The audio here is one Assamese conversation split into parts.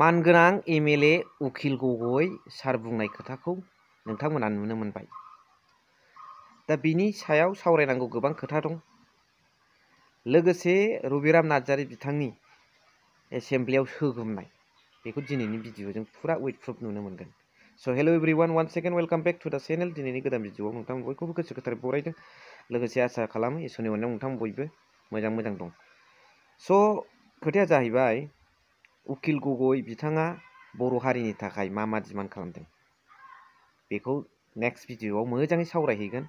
मानगोनां एमएलए उखिल गगৈ सार बुंनाय खोथाखौ नोंथांमोना नुनो मोनबाय। दा बिनि सायाव सावरायनांगौ गोबां खोथा दं। लोगोसे रबिराम नार्जारी बिथांनि एसेम्ब्लियाव सोगोमनाय बेखौ दिनैनि भिडिअजों फुरा उइथ प्रुफ नुनो मोनगोन। So' hello' everyone, one second welcome back to the channel. दिनैनि गोदान भिडिअआव नोंथां बयखौबो गोसो गोथारै बरायदों। लोगोसे आसा खालामो इसोरनि अननायाव नोंथां बयबो मोजां दं। स' खोथाया जाहैबाय उखिल गगৈ बिथाङा बर' हारिनि थाखाय मा डिमान्ड खालामदों बेखौ नेक्स्ट भिडिअआव मोजाङै सावरायहैगोन।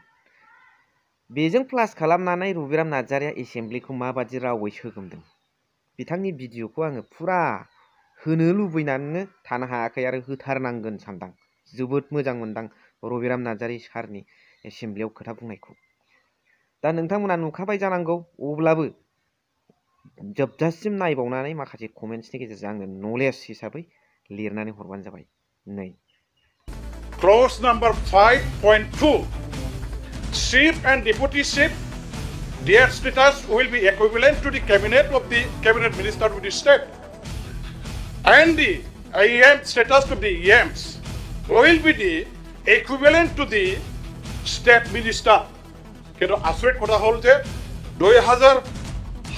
बेजों प्लास खालामनानै रबिराम नार्जारीया एसेम्ब्लिखौ माबादि रावै सोगोमदों बिथांनि भिडिअखौ आङो फुरा होनो लुबैनानैनो थानो हायाखै आरो होथारनांगोन सानदां। जोबोद मोजां मोनदां रबिराम नार्जारी सारनि एसेम्ब्लियाव खोथा बुंनायखौ। दा नोंथांमोना नुखाबाय जानांगौ, अब्लाबो जोबजासिम नायबावनानै माखासे कमेन्ट्सनि गेजेरजों आंनो नलेज हिसाबै लिरनानै हरबानो जाबाय। नै Clause number 5.2, chief and deputy chief, their status will be equivalent to the cabinet of the cabinet minister of the state, and the EM status of the EMs will be the equivalent to the state minister. কিন্তু আচৰিত কথা হ'ল যে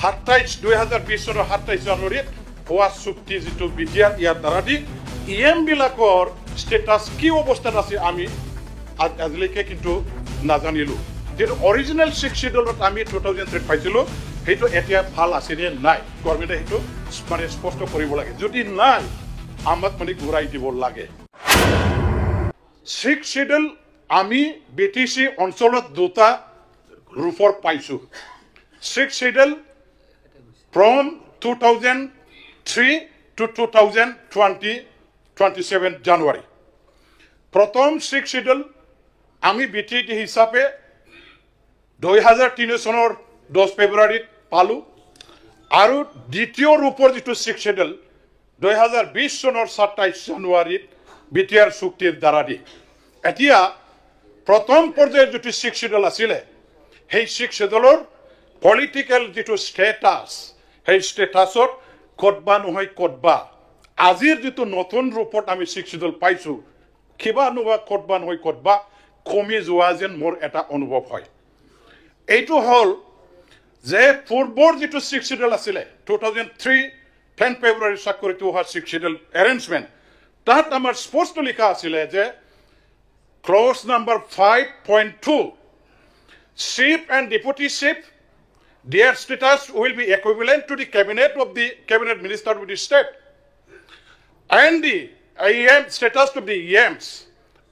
2020 চনৰ 27 জানুৱাৰীত হোৱা চুক্তি যিটো বিটিআৰ ইয়াৰ দ্বাৰা দি EM বিলাকৰ ষ্টেটাছ কি অৱস্থাত আছে আমি আজিলৈকে কিন্তু নাজানিলোঁ। যিটো অৰিজিনেল 6 শিডিউলত আমি 2003 পাইছিলোঁ সেইটো এতিয়া ভাল আছে নে নাই গভৰ্ণমেণ্টে সেইটো মানে স্পষ্ট কৰিব লাগে। যদি নাই আমাক মানে ঘূৰাই দিব লাগে। 6 শিডিউল আমি BTC অঞ্চলত দুটা ৰূপৰ পাইছোঁ। 6 শিডিউল from 2003 to 2027 January. প্ৰথম 6 শিডিউল আমি বিটিটি হিসাবে 2003 চনৰ 10 ফেব্ৰুৱাৰীত পালোঁ আৰু দ্বিতীয় ৰূপৰ যিটো 6 শিডিউল 2020 চনৰ 27 জানুৱাৰীত বিটিআৰ চুক্তিৰ দ্বাৰা দি এতিয়া প্ৰথম পৰ্যায়ৰ যিটো 6 শিডিউল আছিলে সেই 6 শিডিউলৰ পলিটিকেল যিটো ষ্টেটাছ সেই ষ্টেটাছত কতবা নহয় কতবা আজিৰ যিটো নতুন ৰূপত আমি 6 শিডিউল পাইছোঁ কিবা নোবা কতবা নহয় কতবা কমি যোৱা যেন মোৰ এটা অনুভৱ হয়। এইটো হ'ল যে পূৰ্বৰ যিটো 6 শিডিউল আছিলে 2003 10 ফেব্ৰুৱাৰী স্বাক্ষৰিত হোৱা 6 শিডিউল এৰেঞ্জমেণ্ট তাত আমাৰ স্পষ্ট লিখা আছিলে যে close number 5.2, chief and deputy chief, their status will be equivalent to the cabinet of the cabinet minister of the state, and the EM status of the EMs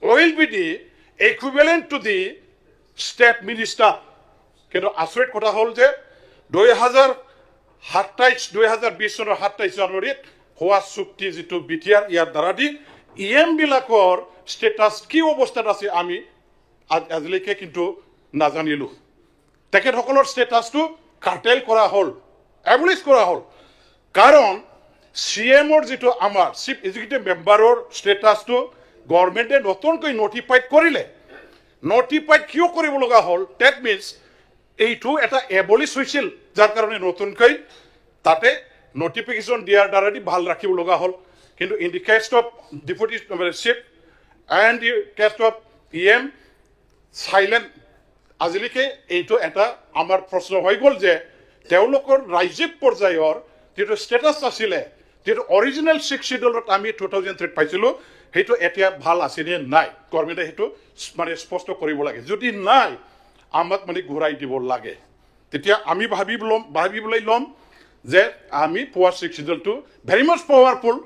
will be the equivalent to the state minister. কিন্তু আচৰিত কথা হ'ল যে 2020 চনৰ 27 জানুৱাৰীত হোৱা চুক্তি যিটো বিটিআৰ ইয়াৰ দ্বাৰা দি EM বিলাকৰ ষ্টেটাছ কি অৱস্থাত আছে আমি আজিলৈকে কিন্তু নাজানিলোঁ। তেখেতসকলৰ ষ্টেটাছটো কাৰ্টেল কৰা হ'ল, এবলিছ কৰা হ'ল। কাৰণ CMৰ যিটো আমাৰ চিফ এক্সিকিউটিভ মেম্বাৰৰ ষ্টেটাছটো গভৰ্ণমেণ্টে নতুনকৈ নটিফাইড কৰিলে। নটিফাইড কিয় কৰিব লগা হ'ল? ডেট মিনছ এইটো এটা এবলিছ হৈছিল, যাৰ কাৰণে নতুনকৈ তাতে নটিফিকেশ্যন দিয়াৰ দ্বাৰা দি ভাল ৰাখিব লগা হ'ল। কিন্তু in the case of deputy chief and the case of EM silent. আজিলৈকে এইটো এটা আমাৰ প্ৰশ্ন হৈ গ'ল যে তেওঁলোকৰ ৰাজ্যিক পৰ্যায়ৰ যিটো ষ্টেটাছ আছিলে যিটো অৰিজিনেল 6 শিডিউলত আমি 2003 পাইছিলোঁ সেইটো এতিয়া ভাল আছে নে নাই গভৰ্ণমেণ্টে সেইটো মানে স্পষ্ট কৰিব লাগে। যদি নাই আমাক মানে ঘূৰাই দিব লাগে। তেতিয়া আমি ভাবিবলৈ ল'ম যে আমি পোৱা 6 শিডিউলটো ভেৰি মাছ পাৱাৰফুল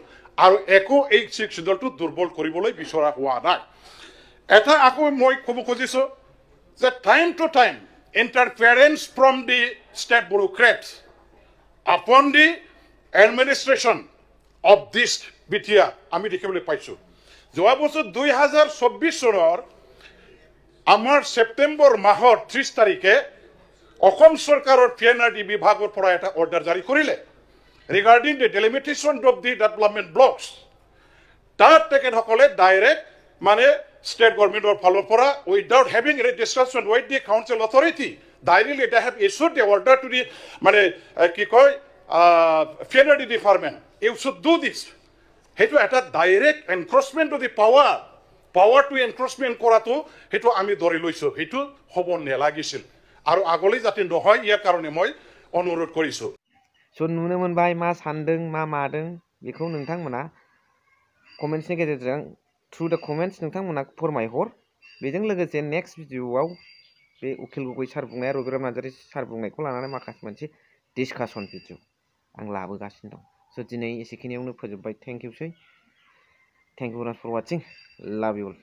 আৰু একো এই 6 শিডিউলটো দুৰ্বল কৰিবলৈ বিচৰা হোৱা নাই। এটা আকৌ মই ক'ব খুজিছোঁ যে time to time interference from the state bureaucrats upon the administration of this BTR আমি দেখিবলৈ পাইছোঁ। যোৱা বছৰ 2024 চনৰ আমাৰ ছেপ্টেম্বৰ মাহৰ 30 তাৰিখে অসম চৰকাৰৰ PNRD বিভাগৰ পৰা এটা অৰ্ডাৰ জাৰি কৰিলে regarding the delimitation of the development blocks. তাত তেখেতসকলে ডাইৰেক্ট মানে state government or follow for without having a discussion with the council authority. Directly they have issued the order to the PNRD department. You should do this. সেইটো এটা direct encroachment of the power to encroachment কৰাটো সেইটো আমি ধৰি লৈছোঁ, সেইটো হ'ব নালাগিছিল আৰু আগলৈ যাতে নহয় ইয়াৰ কাৰণে মই অনুৰোধ কৰিছোঁ। स' नुनो मोनबाय मा सानदों मा मादों बेखौ नोंथांमोना कमेन्ट्सनि गेजेरजों थ्रु द कमेन्ट्स नोंथांमोना फोरमायहर। बेजों लोगोसे नेक्स्ट भिडिअ'आव बे उखिल गगৈ सार बुंनाय रबिराम नार्जारी सार बुंनायखौ लानानै माखासे मोनसे डिसकासन भिडिअ' आं लाबोगासिनो दं। स' दिनै एसेखिनियावनो फोजोबबाय। थेंक इउ फर वाचिं। लाभ इउ अल।